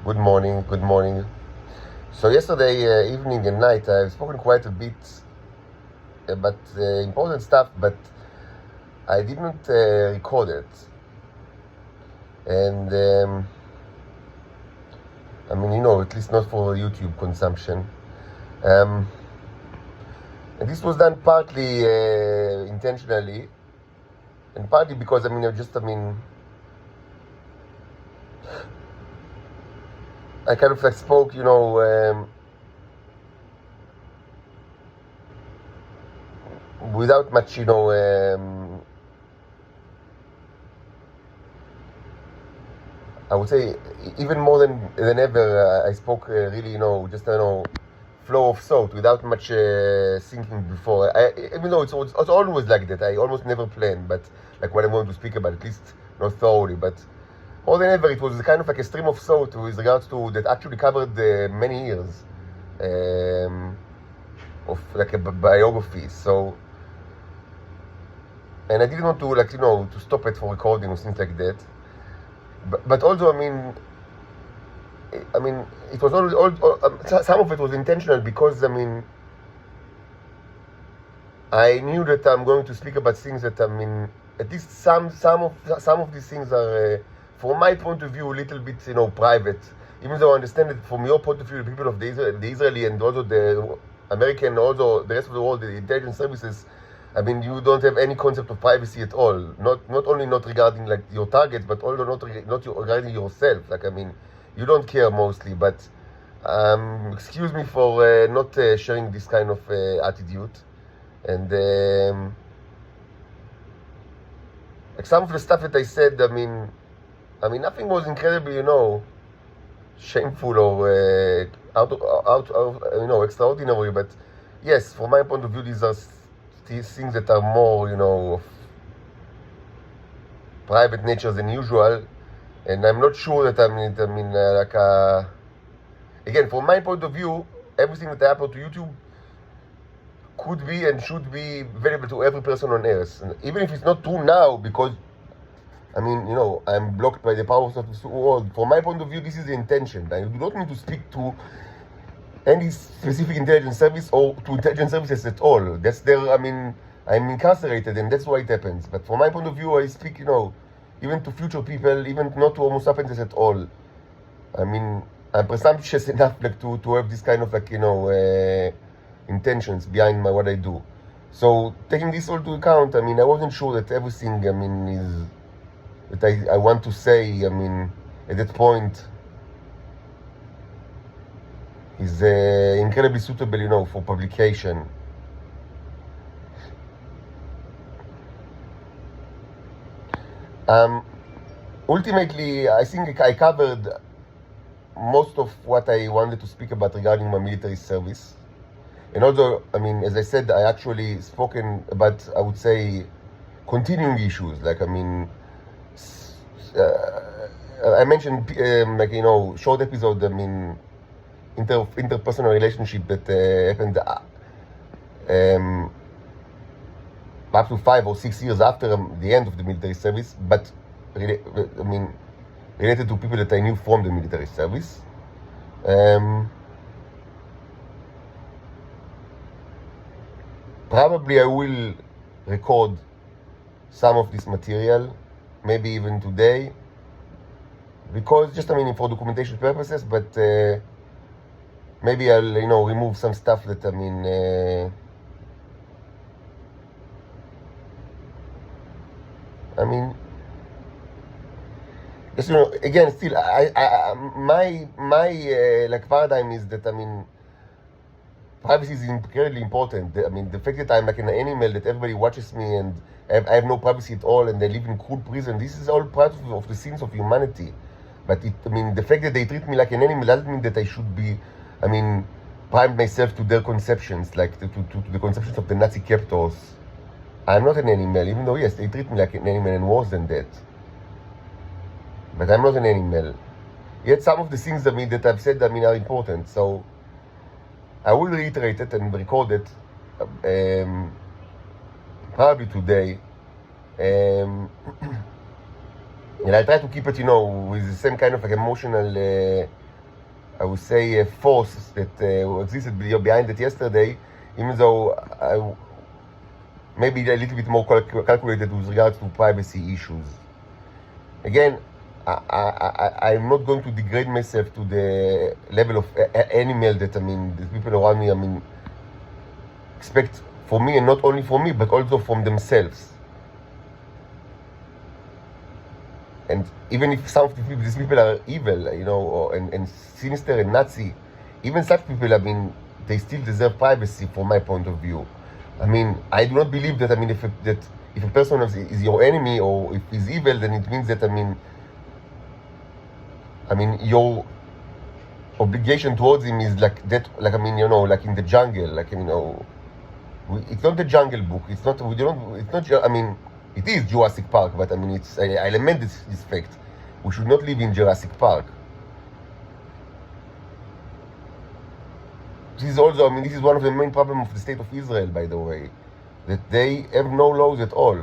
Good morning, good morning. So yesterday evening and night, I've spoken quite a bit about important stuff, but I didn't record it. And at least not for YouTube consumption. Um, and this was done partly intentionally, and partly because I kind of like spoke, without much, I would say even more than ever, I spoke really, just flow of thought without much thinking before. Even though it's always like that, I almost never plan, but like what I'm going to speak about, at least not thoroughly. But more than ever, it was kind of like a stream of thought with regards to that actually covered many years of like a biography. So, and I didn't want to to stop it for recording or things like that. But also, it was some of it was intentional because I knew that I'm going to speak about things that at least some of these things are, from my point of view, a little bit private. Even though I understand that from your point of view, the people of the Israeli and also the American, also the rest of the world, the intelligence services, you don't have any concept of privacy at all. Not only not regarding like your targets, but also not regarding yourself. You don't care mostly. But excuse me for not sharing this kind of attitude. And like some of the stuff that I said, nothing was incredibly, shameful or extraordinary. But yes, from my point of view, these are things that are more, of private nature than usual. And I'm not sure that again, from my point of view, everything that I upload to YouTube could be and should be available to every person on earth. And even if it's not true now, because I'm blocked by the powers of the world. From my point of view, this is the intention. I do not need to speak to any specific intelligence service or to intelligence services at all. That's their, I'm incarcerated and that's why it happens. But from my point of view, I speak, even to future people, even not to Homo sapiens at all. I'm presumptuous enough to have this kind of intentions behind what I do. So taking this all to account, I wasn't sure that everything, is that I want to say, at that point, is incredibly suitable, for publication. Ultimately, I think I covered most of what I wanted to speak about regarding my military service. And also, as I said, I actually spoken about, I would say, continuing issues. I mentioned, short episode, interpersonal relationship that happened up to 5 or 6 years after the end of the military service, but related to people that I knew from the military service. Probably I will record some of this material, maybe even today, because just for documentation purposes. But maybe I'll remove some stuff that just, again, still, my paradigm is that privacy is incredibly important. The fact that I'm like an animal, that everybody watches me and I have no privacy at all, and I live in cruel prison. This is all part of the sins of humanity. But the fact that they treat me like an animal doesn't mean that I should be, primed myself to their conceptions, like to the conceptions of the Nazi captors. I'm not an animal, even though yes, they treat me like an animal and worse than that. But I'm not an animal. Yet some of the things that I've said are important. So I will reiterate it and record it probably today. And I try to keep it, with the same kind of emotional I would say, a force that existed behind it yesterday, even though maybe a little bit more calculated with regards to privacy issues. Again, I'm not going to degrade myself to the level of animal that, I mean, the people around me, I mean, expect for me, and not only for me, but also from themselves. And even if some of these people are evil, you know, and sinister and Nazi, even such people, I mean, they still deserve privacy from my point of view. I mean, I do not believe that, I mean, if a person is your enemy or if he's evil, then it means that, I mean, your obligation towards him is like that, like, I mean, you know, like in the jungle, like, you know, it's not the Jungle Book. It's not. We don't. It's not. I mean, it is Jurassic Park, but I mean, it's. I lament this fact. We should not live in Jurassic Park. This is also. I mean, this is one of the main problems of the state of Israel, by the way, that they have no laws at all.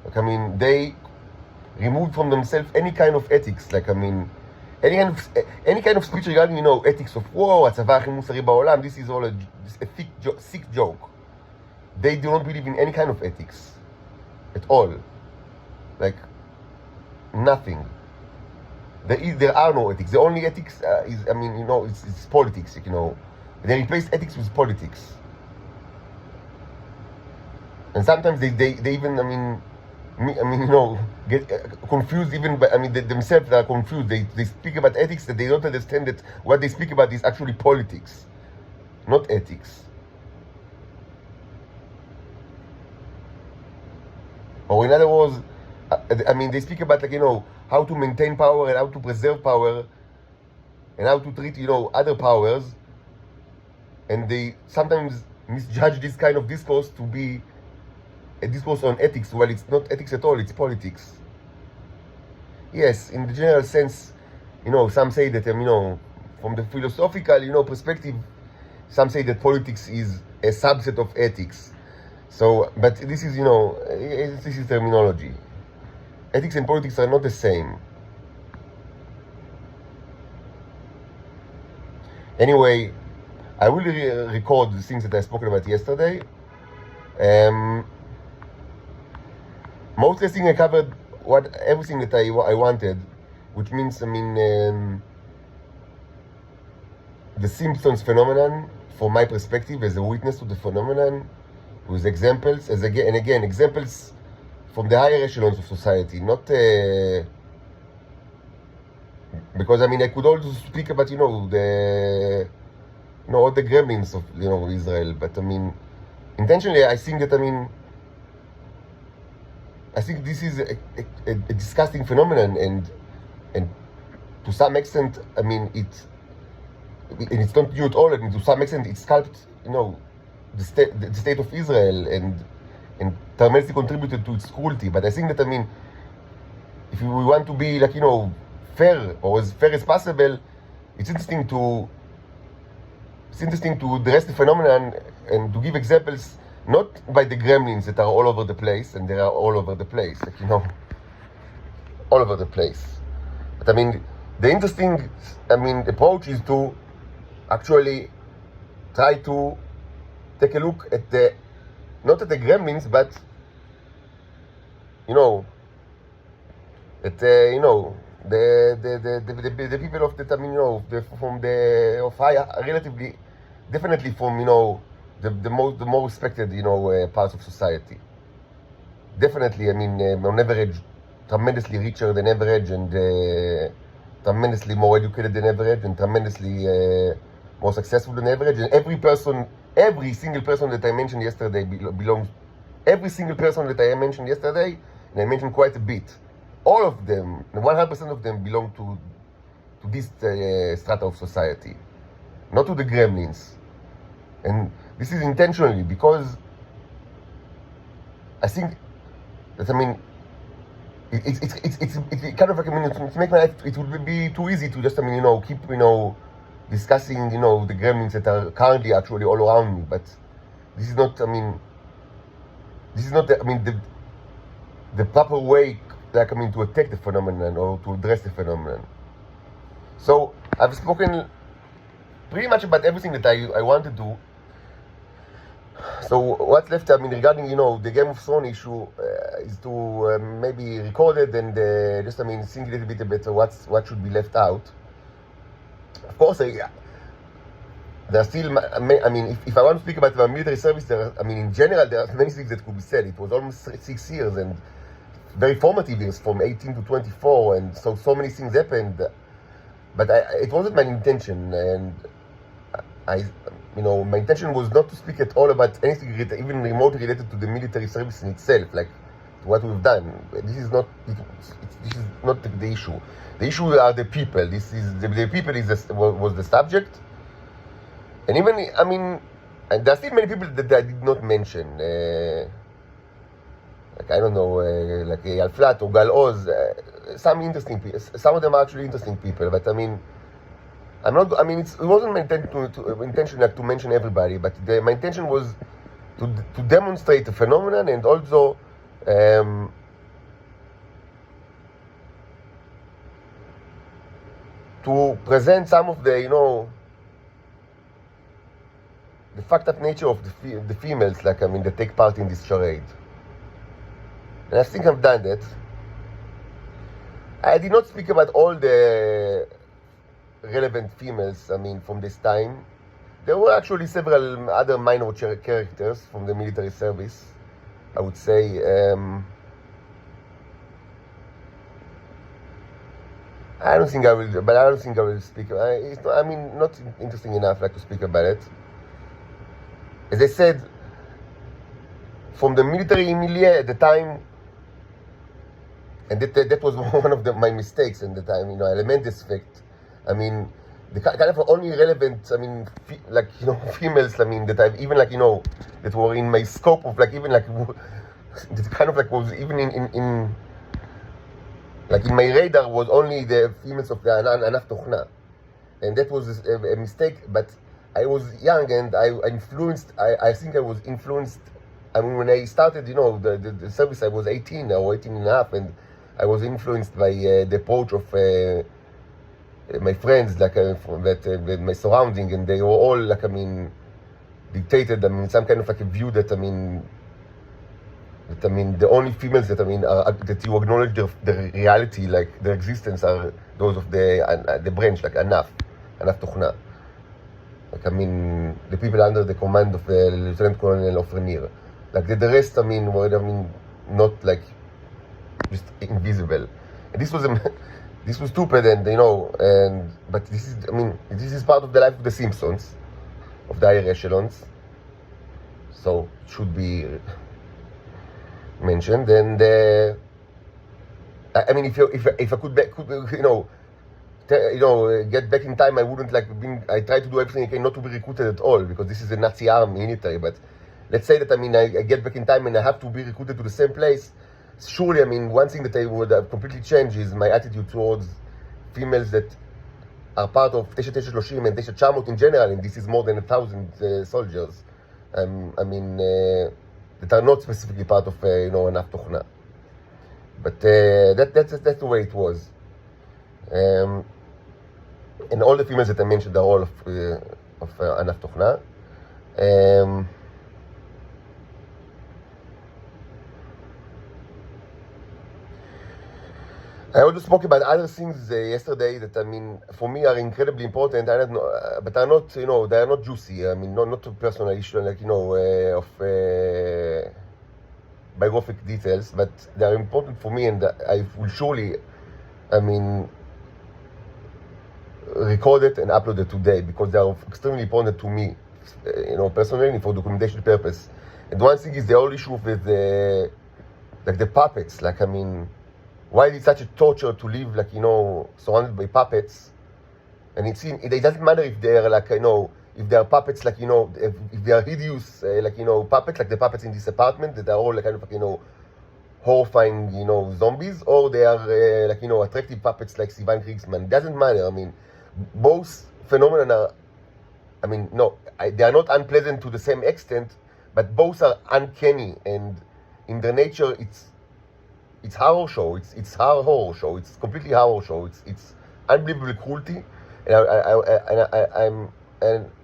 Like, I mean, they removed from themselves any kind of ethics. Like, I mean, any kind of speech regarding, you know, ethics of war, הצבא הכי מוסרי בעולם, this is all a sick joke. They do not believe in any kind of ethics at all. Like, nothing. There are no ethics. The only ethics is, I mean, you know, it's politics, you know. They replace ethics with politics. And sometimes they even, I mean, you know, get confused even by, I mean, themselves are confused. They speak about ethics that they don't understand that what they speak about is actually politics, not ethics. Or in other words, I mean, they speak about, like, you know, how to maintain power and how to preserve power and how to treat, you know, other powers. And they sometimes misjudge this kind of discourse to be a discourse on ethics. Well, it's not ethics at all, it's politics. Yes, in the general sense, you know, some say that, you know, from the philosophical, you know, perspective, some say that politics is a subset of ethics. So, but this is, you know, this is terminology. Ethics and politics are not the same. Anyway, I will record the things that I spoke about yesterday. Mostly I think I covered everything that I wanted, which means, I mean, the Simpsons phenomenon, from my perspective, as a witness to the phenomenon, with examples, again, examples from the higher echelons of society, not because, I mean, I could also speak about, you know, all the gremlins of, you know, Israel, but I mean, intentionally, I think that, I mean, I think this is a disgusting phenomenon, and to some extent, I mean, it's not new at all. I mean, to some extent, it sculpted, you know, the state of Israel, and tremendously contributed to its cruelty. But I think that, I mean, if we want to be, like, you know, fair, or as fair as possible, it's interesting to address the phenomenon and to give examples, not by the gremlins that are all over the place, and they are all over the place, like, you know, all over the place. But I mean, the interesting, I mean, approach is to actually try to take a look at not at the gremlins, but, you know, at, you know, the people of the, I mean, you know, of high, relatively, definitely from, you know, the more respected, you know, parts of society. Definitely, I mean, on average, tremendously richer than average, and tremendously more educated than average, and tremendously more successful than average. And every single person that I mentioned yesterday belongs. Every single person that I mentioned yesterday, and I mentioned quite a bit, all of them, 100% of them, belong to this strata of society, not to the gremlins. And this is intentionally, because I think that, I mean, it's kind of like, I mean, to make my life, it would be too easy to just, I mean, you know, keep, you know, discussing, you know, the gremlins that are currently actually all around me. But this is not, I mean, the proper way, like, I mean, to attack the phenomenon or to address the phenomenon. So I've spoken pretty much about everything that I want to do. So what's left, I mean, regarding, the Game of Thrones issue, is to maybe record it and just, I mean, think a little bit about what should be left out. Of course, there are still, I mean, if I want to speak about the military service, in general, there are many things that could be said. It was almost 6 years and very formative years from 18 to 24, and so many things happened. But it wasn't my intention, and my intention was not to speak at all about anything even remotely related to the military service in itself, like what we've done. This is not the issue. The issue are the people. This is the people was the subject, and even and there are still many people that I did not mention. Like, I don't know, like Eyal Flat or Gal Oz. Some interesting people. Some of them are actually interesting people, but I'm not. It wasn't my intention to mention everybody, but my intention was to demonstrate the phenomenon and also to present some of the the fucked up nature of the females, that take part in this charade. And I think I've done that. I did not speak about all the relevant females, from this time. There were actually several other minor characters from the military service, I would say. I don't think I will speak. It's not, not interesting enough to speak about it. As I said, from the military milieu at the time, and that was one of my mistakes at the time. I lament this fact. The kind of only relevant, females, that I've even, that were in my scope of, that kind of, was even in my radar was only the females of the Anaf Tochna. And that was a mistake, but I was young and I think I was influenced. When I started, the service, I was 18 or 18 and a half, and I was influenced by the approach of my friends, my surrounding, and they were all dictated. Some kind of a view that the only females that that you acknowledge the reality, their existence, are those of the branch, Anaf Tochna. The people under the command of Lieutenant Colonel Ofrenir. The rest, were not just invisible. And this was stupid, and but this is part of the life of the Simpsons, of the higher echelons, so it should be mentioned. And if I could get back in time, I wouldn't I try to do everything I can not to be recruited at all, because this is a Nazi arm military. But let's say that I get back in time and I have to be recruited to the same place. Surely, one thing that I would have completely changed is my attitude towards females that are part of 930 and 900 in general, and this is more than 1,000 soldiers. That are not specifically part of Anaf Tochna. But that's the way it was. And all the females that I mentioned are all of Anaf Tochna. I also spoke about other things yesterday that for me are incredibly important. I don't know, but are not they are not juicy. Not a personal issue of biographic details, but they are important for me, and I will surely record it and upload it today, because they are extremely important to me, personally, for documentation purpose. And one thing is the whole issue with the puppets. Why is it such a torture to live surrounded by puppets? And it doesn't matter if they're if they are puppets if they are hideous puppets, the puppets in this apartment that are all horrifying zombies, or they are attractive puppets like Sivan Kriegsman. It doesn't matter. Both phenomena are they are not unpleasant to the same extent, but both are uncanny, and in their nature it's horror show. It's horror show. It's completely horror show. It's unbelievable cruelty, and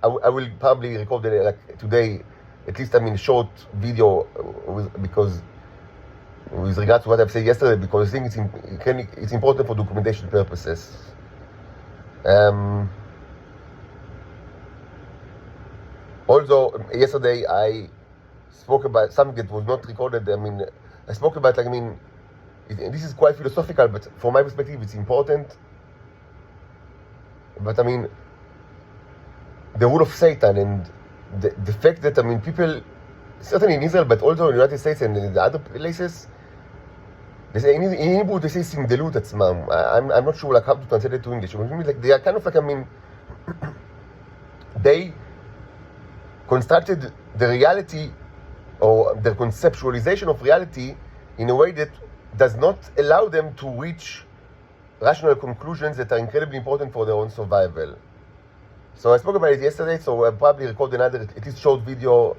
I will probably record it like today, at least short video because with regards to what I've said yesterday, because I think it's important for documentation purposes. Also, yesterday I spoke about something that was not recorded. I spoke about this is quite philosophical, but from my perspective, it's important. But the rule of Satan and the fact that people, certainly in Israel, but also in the United States and in the other places, they say in Hebrew they say simdelut atzmam. I'm not sure how to translate it to English. They are kind of they constructed the reality or the conceptualization of reality in a way that does not allow them to reach rational conclusions that are incredibly important for their own survival. So I spoke about it yesterday, so I'll probably record another, at least short video,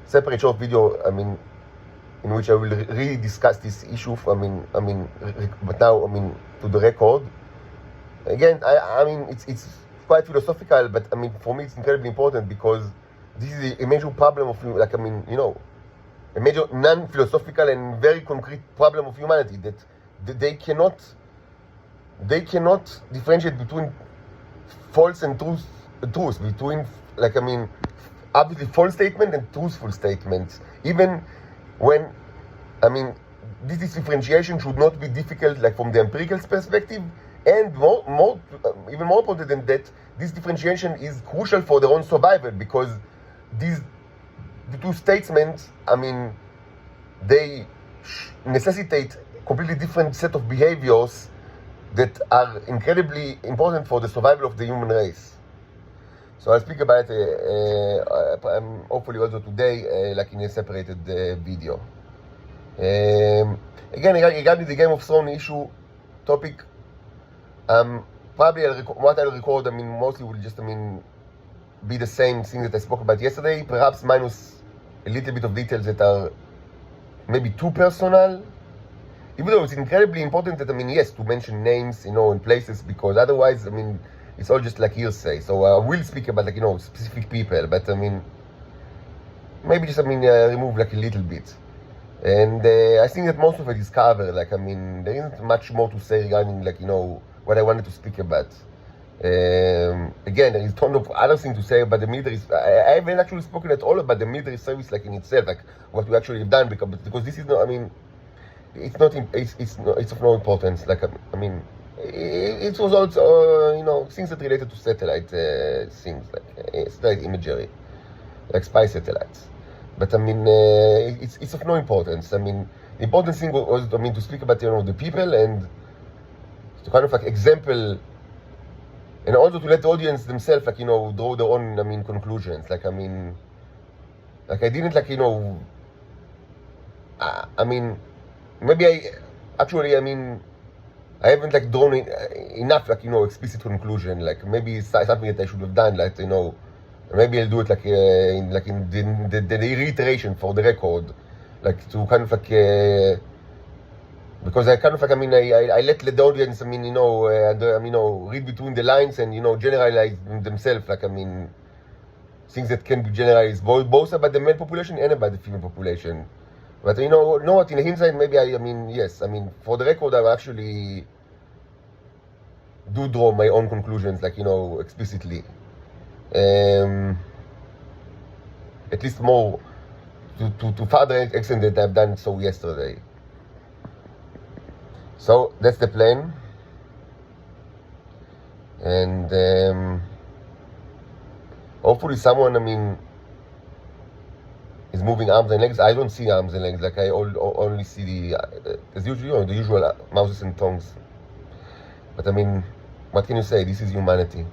separate short video, in which I will really discuss this issue, but now, to the record. Again, it's quite philosophical, but for me it's incredibly important because this is a major problem of, a major non-philosophical and very concrete problem of humanity, that they cannot differentiate between false and truth, between obviously false statement and truthful statements. Even when, this differentiation should not be difficult, from the empirical perspective, and even more important than that, this differentiation is crucial for their own survival, because the two statements, they necessitate completely different set of behaviors that are incredibly important for the survival of the human race. So I'll speak about it hopefully also today, in a separated video. Again, regarding the Game of Thrones issue topic, probably what I'll record, mostly will just, be the same thing that I spoke about yesterday, perhaps minus a little bit of details that are maybe too personal. Even though it's incredibly important that, yes, to mention names, and places, because otherwise, it's all just hearsay. So I will speak about, specific people, but, maybe just, remove, a little bit. And I think that most of it is covered. There isn't much more to say regarding, what I wanted to speak about. Again, there is a ton of other things to say about the military. I haven't actually spoken at all about the military service, in itself, what we actually have done, because this is not, it's not, it's of no importance. It was also, things that related to satellite things, satellite imagery, spy satellites. But it's of no importance. The important thing was, to speak about, the people, and to kind of example, and also to let the audience themselves, draw their own, conclusions. I didn't, maybe I haven't, drawn enough, explicit conclusion. Maybe it's something that I should have done, maybe I'll do it, in the reiteration for the record, to kind of, because I kind of I let the audience, read between the lines and, generalize themselves, things that can be generalized, both about the male population and about the female population. But you know what, in hindsight, maybe yes, for the record, I actually do draw my own conclusions, explicitly. At least more, to further extent that I've done so yesterday. So that's the plan, and hopefully someone, is moving arms and legs. I don't see arms and legs, I only see the usual mouses and tongues. But what can you say? This is humanity.